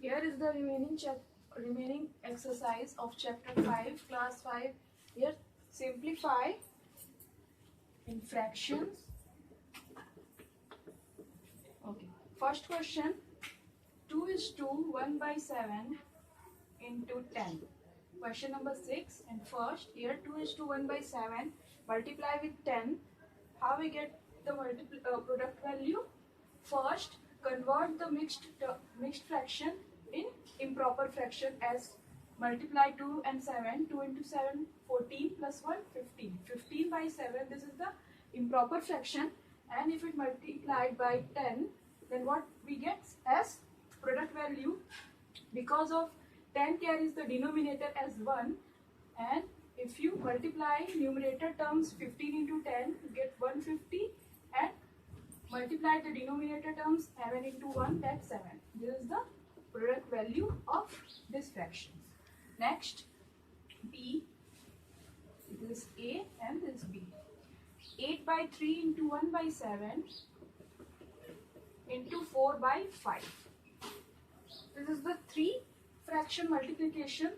Here is the remaining exercise of chapter 5, class 5. Here simplify in fractions. Okay. First question, 2 is to 1 by 7 into 10. Question number 6, and first here 2 is to 1 by 7 multiply with 10. How we get the product value? First, convert the mixed fraction in improper fraction as multiply 2 and 7. 2 into 7, 14 plus 1, 15. 15 by 7, this is the improper fraction, and if it multiplied by 10, then what we get as product value, because of 10 carries the denominator as 1, and if you multiply numerator terms 15 into 10, you get 150, and multiply the denominator terms 7 into 1, that's 7. This is the product value of this fraction. Next, B, this is A and this is B. 8 by 3 into 1 by 7 into 4 by 5. This is the 3 fraction multiplication.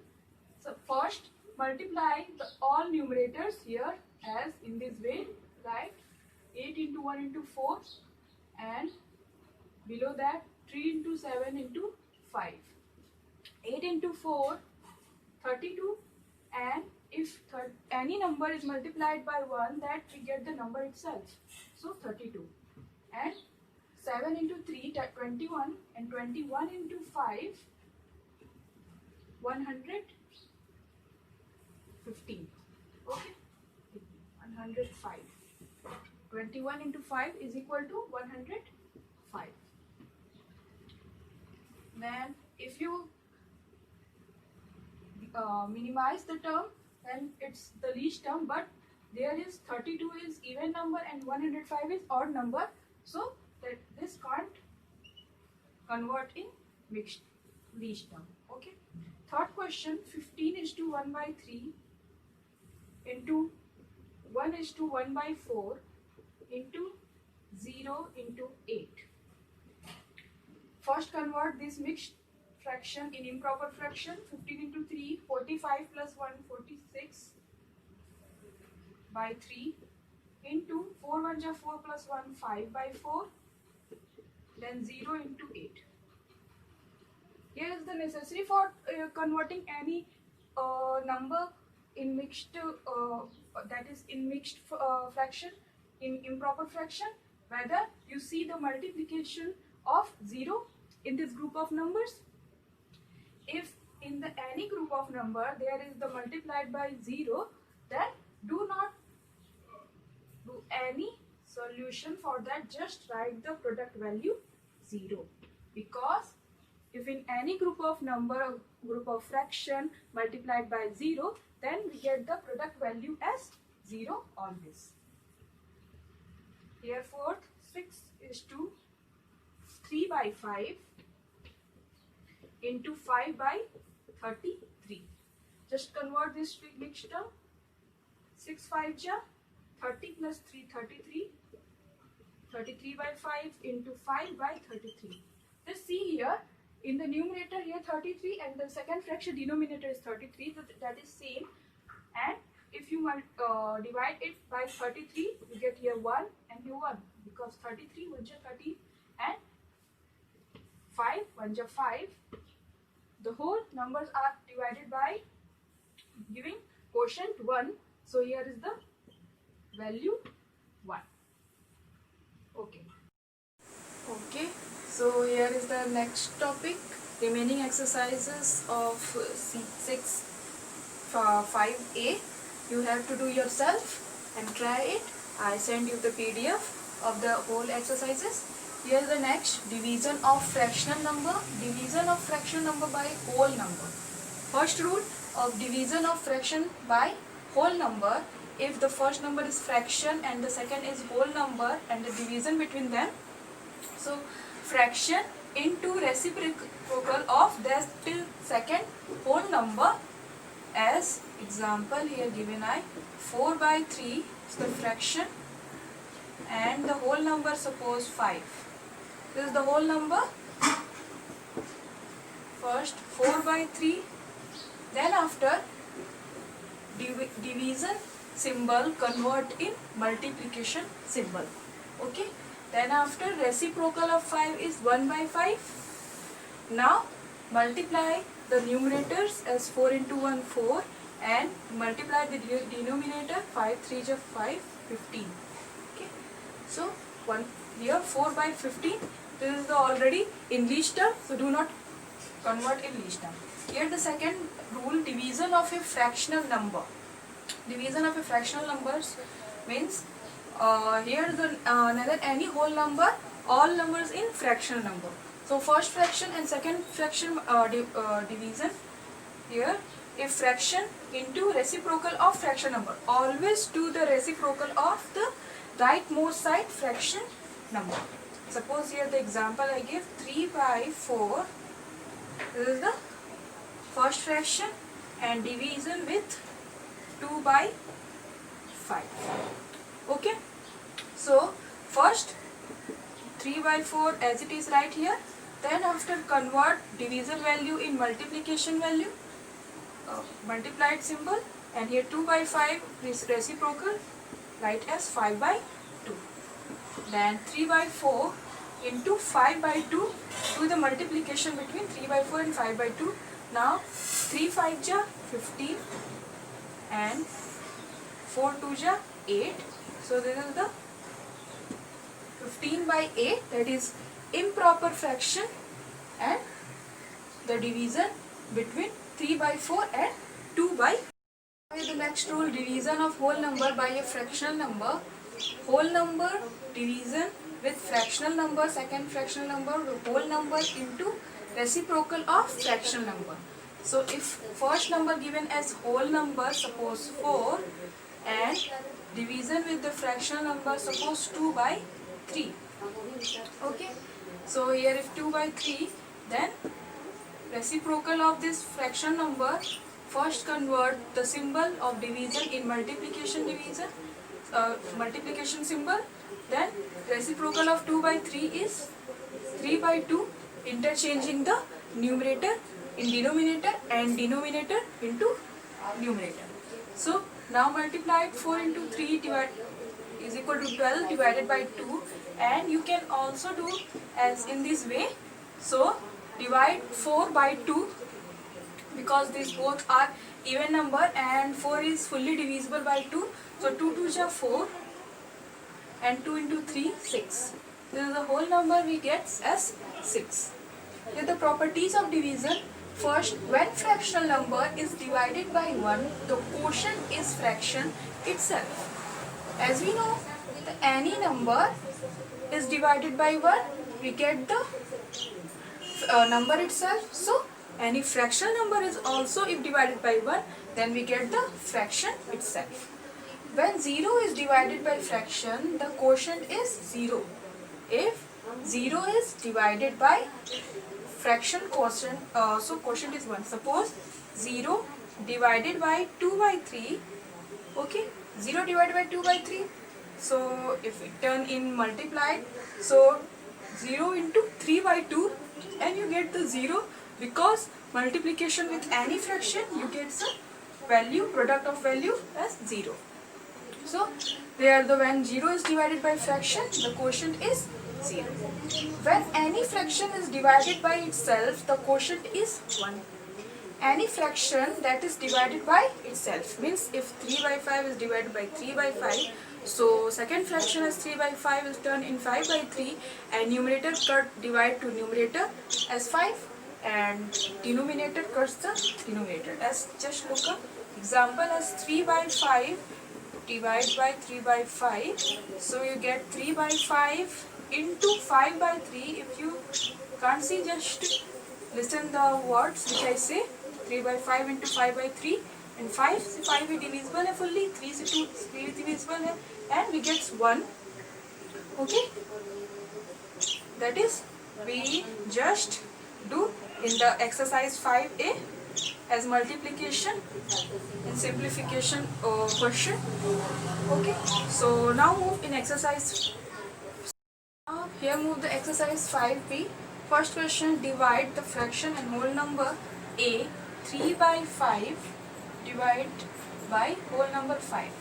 So first, multiply all numerators here as in this way, right? 8 into 1 into 4, and below that 3 into 7 into 5. 8 into 4, 32, and if any number is multiplied by 1, that we get the number itself, so 32. And 7 into 3, 21, and 21 into 5, 115. Okay, 105. 21 into 5 is equal to 105. Then if you minimize the term, then it's the least term, but there is 32 is even number and 105 is odd number, so that this can't convert in mixed least term. Okay. Third question, 15 is to 1 by 3 into 1 is to 1 by 4 into 0 into 8. First, convert this mixed fraction in improper fraction. 15 into 3, 45 plus 1, 46 by 3 into 4 1 ja 4 plus 1, 5 by 4, then 0 into 8. Here is the necessary for converting any number in mixed, that is in mixed fraction, in improper fraction, whether you see the multiplication of 0 in this group of numbers. If in the any group of number there is the multiplied by 0, then do not do any solution for that, just write the product value 0, because if in any group of number, group of fraction multiplied by 0, then we get the product value as 0 always. Here fourth, 6 is to 3 by 5 into 5 by 33. Just convert this to mixed term. 6 5 ja 30 plus 3, 33. 33 by 5 into 5 by 33. Just see here, in the numerator here 33 and the second fraction denominator is 33, so that is same. And if you divide it by 33, you get here 1 and here 1, because 33 1 ja 30 and 5 1 ja 5. The whole numbers are divided by giving quotient 1. So here is the value 1. Okay. Okay. So here is the next topic. Remaining exercises of C6 5A. You have to do yourself and try it. I send you the PDF of the whole exercises. Here is the next, division of fractional number. Division of fractional number by whole number. First rule of division of fraction by whole number. If the first number is fraction and the second is whole number and the division between them. So fraction into reciprocal of that second whole number. As example here given, 4 by 3 is the fraction and the whole number suppose 5. This is the whole number. first 4 by 3, then after division symbol convert in multiplication symbol. Okay, then after reciprocal of 5 is 1 by 5. Now multiply the numerators as 4 into 1 4 and multiply the denominator 5 3 is 5 15. Okay, so here 4 by 15, this is the already English term, so do not convert English term. Here the second rule, division of a fractional number. Division of a fractional numbers means here the neither any whole number, all numbers in fractional number. So first fraction and second fraction division. Here a fraction into reciprocal of fraction number. Always do the reciprocal of the rightmost side fraction number. Suppose here the example I give 3 by 4. This is the first fraction and division with 2 by 5. Okay. So first 3 by 4 as it is right here. Then after convert division value in multiplication value, multiplied symbol, and here 2 by 5 is reciprocal, write as 5 by 2. Then 3 by 4 into 5 by 2, do the multiplication between 3 by 4 and 5 by 2. Now 3 5 ja 15 and 4 2 ja 8. So this is the 15 by 8, that is improper fraction, and the division between 3 by 4 and 2 by 5. The next rule, division of whole number by a fractional number. Whole number division with fractional number, second fractional number, whole number into reciprocal of fractional number. So if first number given as whole number, suppose 4, and division with the fractional number, suppose 2 by 3. Okay, so here if 2 by 3, then reciprocal of this fraction number, first convert the symbol of division in multiplication symbol, then reciprocal of 2 by 3 is 3 by 2, interchanging the numerator in denominator and denominator into numerator. So now multiply 4 into 3 is equal to 12 divided by 2, and you can also do as in this way. So divide 4 by 2, because these both are even number and 4 is fully divisible by 2. So 2 2 is 4 and 2 into 3 6. This is the whole number we get as 6. Here the properties of division. First, when fractional number is divided by 1, the quotient is fraction itself. As we know, any number is divided by 1, we get the number itself. So any fractional number is also, if divided by 1, then we get the fraction itself. When 0 is divided by fraction, the quotient is 0. If 0 is divided by fraction quotient, so quotient is 1. Suppose 0 divided by 2 by 3. Okay, 0 divided by 2 by 3. So if we turn in multiplied, so 0 into 3 by 2, and you get the 0, because multiplication with any fraction you get the value, product of value as 0. So there when 0 is divided by fraction, the quotient is 0. When any fraction is divided by itself, the quotient is 1. Any fraction that is divided by itself means if 3 by 5 is divided by 3 by 5, so second fraction as 3 by 5 is turned in 5 by 3, and numerator cut divide to numerator as 5, and denominator cuts the denominator. As just look up example as 3 by 5 divide by 3 by 5. So you get 3 by 5 into 5 by 3. If you can't see, just listen the words which I say. 3 by 5 into 5 by 3, and 5 is divisible है fully, 3 is 2 is divisible है, and we get 1. Okay, that is we just do in the exercise 5a as multiplication and simplification question. Okay, so now move in exercise. Here move the exercise 5b. First question, divide the fraction and whole number a 3 by 5 divide by whole number 5.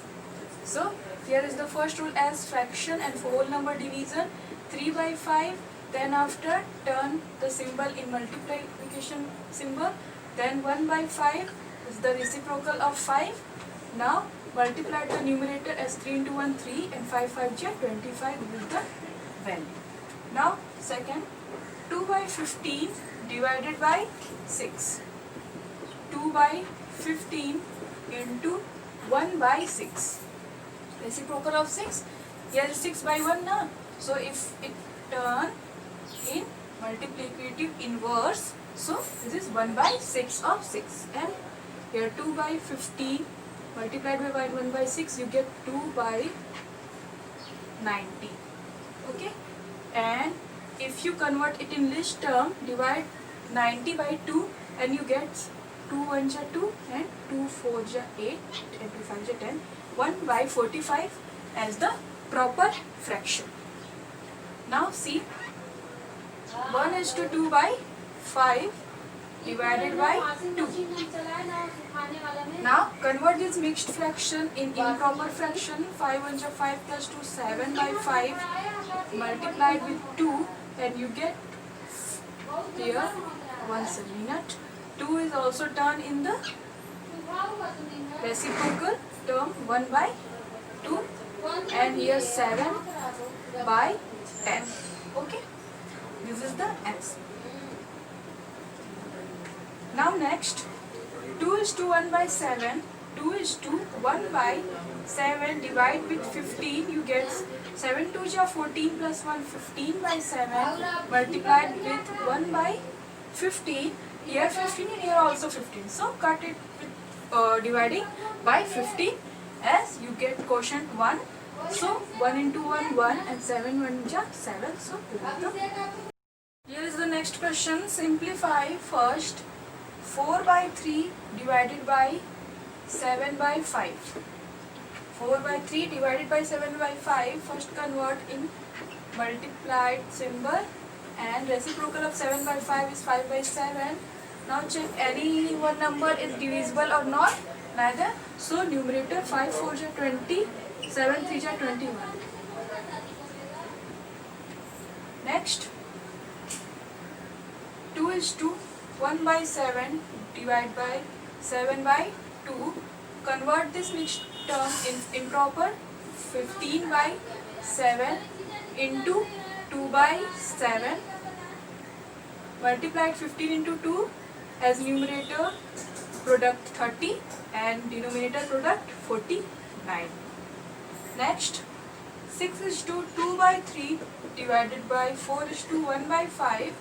So here is the first rule as fraction and whole number division, 3 by 5, then after turn the symbol in multiplication symbol, then 1 by 5 is the reciprocal of 5. Now multiply the numerator as 3 into 1 3 and 5 5 ja 25 with the value. Now second, 2 by 15 divided by 6. 2 by 15 into 1 by 6. Reciprocal of 6. Here is 6 by 1 na. So if it turn in multiplicative inverse, so this is 1 by 6 of 6. And here 2 by 15 multiplied by 1 by 6, you get 2 by 90. Okay. And if you convert it in list term, divide 90 by 2 and you get 2 1 ja 2 and 2 4 ja 8 and 2 5 ja 10, 1 by 45 as the proper fraction. Now see, 1 is to 2 by 5 divided by 2. Now convert this mixed fraction in improper fraction. 5 1 ja 5 plus 2, 7 by 5 multiplied with 2 and you get here 1 minute. 2 is also turned in the reciprocal term, 1 by 2 and here 7 by 10. Okay, this is the answer. Now next, 2 is to 1 by 7, 2 is to 1 by 7 divide with 15, you get 7 2 ja 14 plus 1 15 by 7 multiplied with 1 by 15. Here 15 and here also 15. So cut it with dividing by 15 as you get quotient 1. So 1 into 1 1 and 7 1 ja 7. So here is the next question. Simplify first 4 by 3 divided by 7 by 5. 4 by 3 divided by 7 by 5. First convert in multiplied symbol and reciprocal of 7 by 5 is 5 by 7. Now check any one number is divisible or not. Neither. So numerator 5 4 ja 20, 7 3 ja 21. Next, 2 is to 1 by 7 divided by 7 by 2. Convert this mixed term in improper. 15 by 7 into 2 by 7 multiplied 15 into 2 as numerator product 30 and denominator product 49. Next, 6 is to 2 by 3 divided by 4 is to 1 by 5.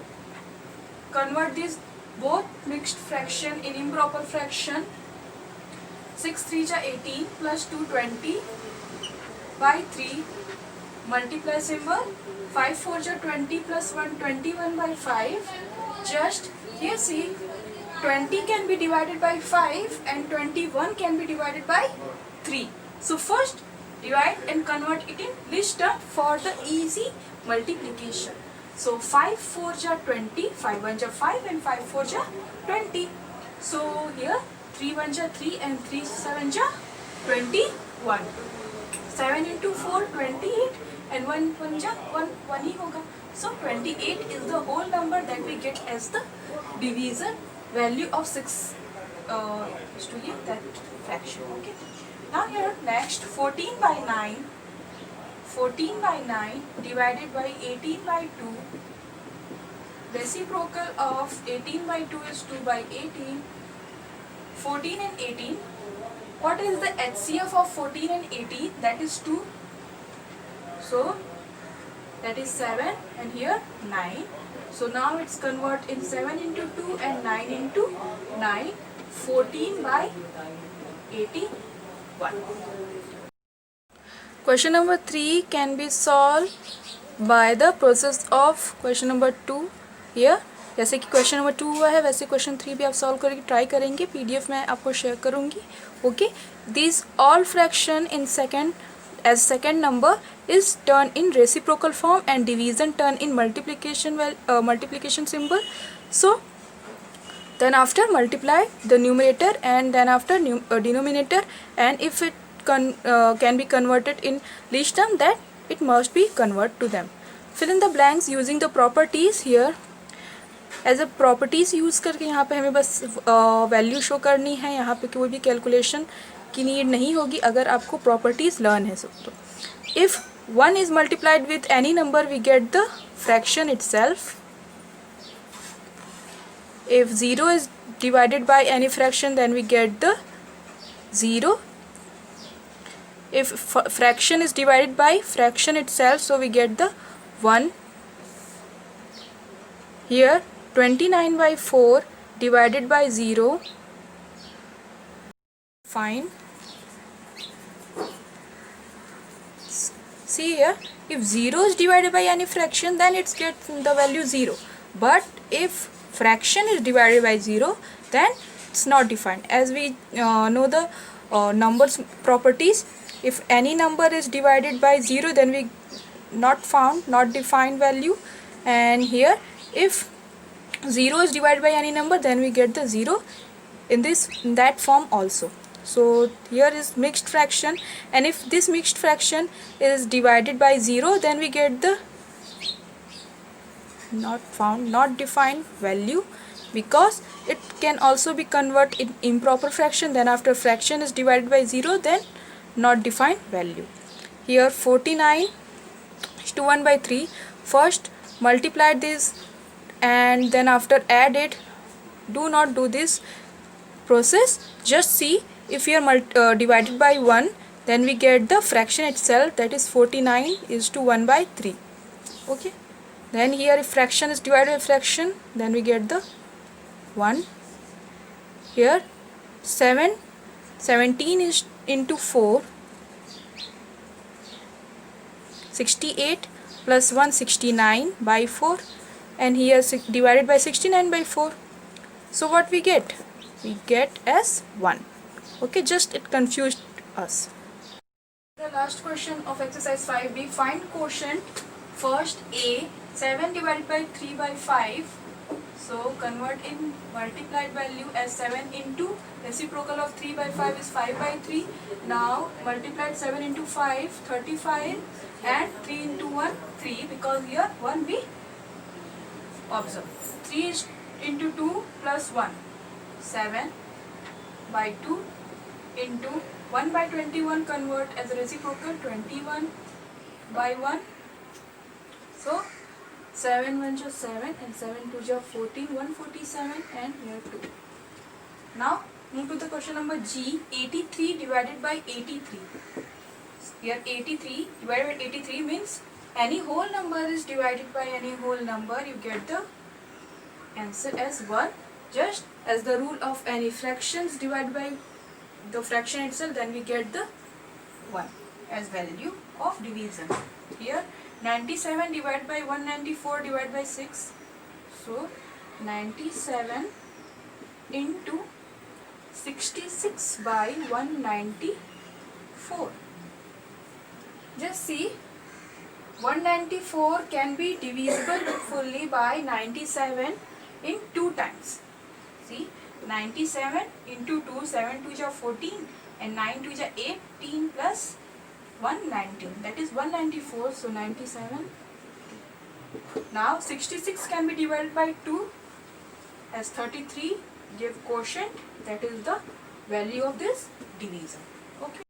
Convert these both mixed fraction in improper fraction. 6 3 ja 18 plus 2 20 by 3 multiply symbol. 5 4 ja 20 plus 1 21 by 5. Just here see, 20 can be divided by 5 and 21 can be divided by 3. So first divide and convert it in list term for the easy multiplication. So 5 4 ja 20, 5 1 ja 5 and 5 4 ja 20. So here 3 1 ja 3 and 3 7 ja 21. 7 into 4 28 and 1 1 ja 1 1 ही होगा. So 28 is the whole number that we get as the divisor value of 6 is to give that fraction. Okay. Now here next, 14 by 9. 14 by 9 divided by 18 by 2. Reciprocal of 18 by 2 is 2 by 18. 14 and 18. What is the HCF of 14 and 18? That is 2. So that is 7 and here 9. So now it's convert in 7 into 2 and 9 into 9. 14 by 81. Question number 3 can be solved by the process of question number 2 here. जैसे कि question number 2 हुआ है वैसे question 3 भी आप solve करके try करेंगे. PDF मैं आपको शेयर करूँगी. Okay, this all fraction in second as second number is turned in reciprocal form and division turned in multiplication symbol. So then after multiply the numerator and then after denominator, and if it can be converted in least term, then it must be converted to them. Fill in the blanks using the properties here. As a properties use करके यहाँ पे हमें बस value show करनी है. यहाँ पे कोई भी कैलकुलेशन की नीड नहीं होगी अगर आपको प्रॉपर्टीज़ लर्न है सब. तो if 1 is multiplied with any number we get the fraction itself. If 0 is divided by any fraction, then we get the 0. If fraction is divided by fraction itself, so we get the 1. Here 29 by 4 divided by 0. Fine. See here, if 0 is divided by any fraction, then it's get the value 0. But if fraction is divided by 0, then it's not defined. As we know the numbers properties, if any number is divided by 0, then we not defined value. And here if 0 is divided by any number, then we get the 0 in that form also. So here is mixed fraction, and if this mixed fraction is divided by 0, then we get the not defined value, because it can also be converted in improper fraction. Then after fraction is divided by 0, then not defined value. Here 49 is to 1 by 3. First multiply this and then after add it. Do not do this process. Just see, if you are divided by 1, then we get the fraction itself, that is 49 is to 1 by 3. Okay. Then here if fraction is divided by fraction, then we get the 1. Here 17 is into 4, 68 plus 1 69 by 4, and here divided by 69 by 4. So what we get? We get as 1. Okay, just it confused us. The last question of exercise 5b, find quotient. First A, 7 divided by 3 by 5. So convert in multiplied value as 7 into reciprocal of 3 by 5 is 5 by 3. Now multiplied 7 into 5, 35, and 3 into 1, 3, because here 1 we observe. 3 is into 2 plus 1, 7 by 2 into 1 by 21, convert as a reciprocal, 21 by 1. So 7 1 is 7 and 7 2 is 14, 147, and here 2. Now move to the question number G. 83 divided by 83. Here 83 divided by 83 means any whole number is divided by any whole number, you get the answer as 1. Just as the rule of any fractions divided by the fraction itself, then we get the 1 as value of division. Here 97 divided by 194 divided by 6. So 97 into 66 by 194. Just see, 194 can be divisible fully by 97 in 2 times. See, 97 into 2, 7 2 is 14 and 9 2 is 18 plus 119, that is 194. So 97. Now 66 can be divided by 2 as 33, give quotient, that is the value of this division. Okay.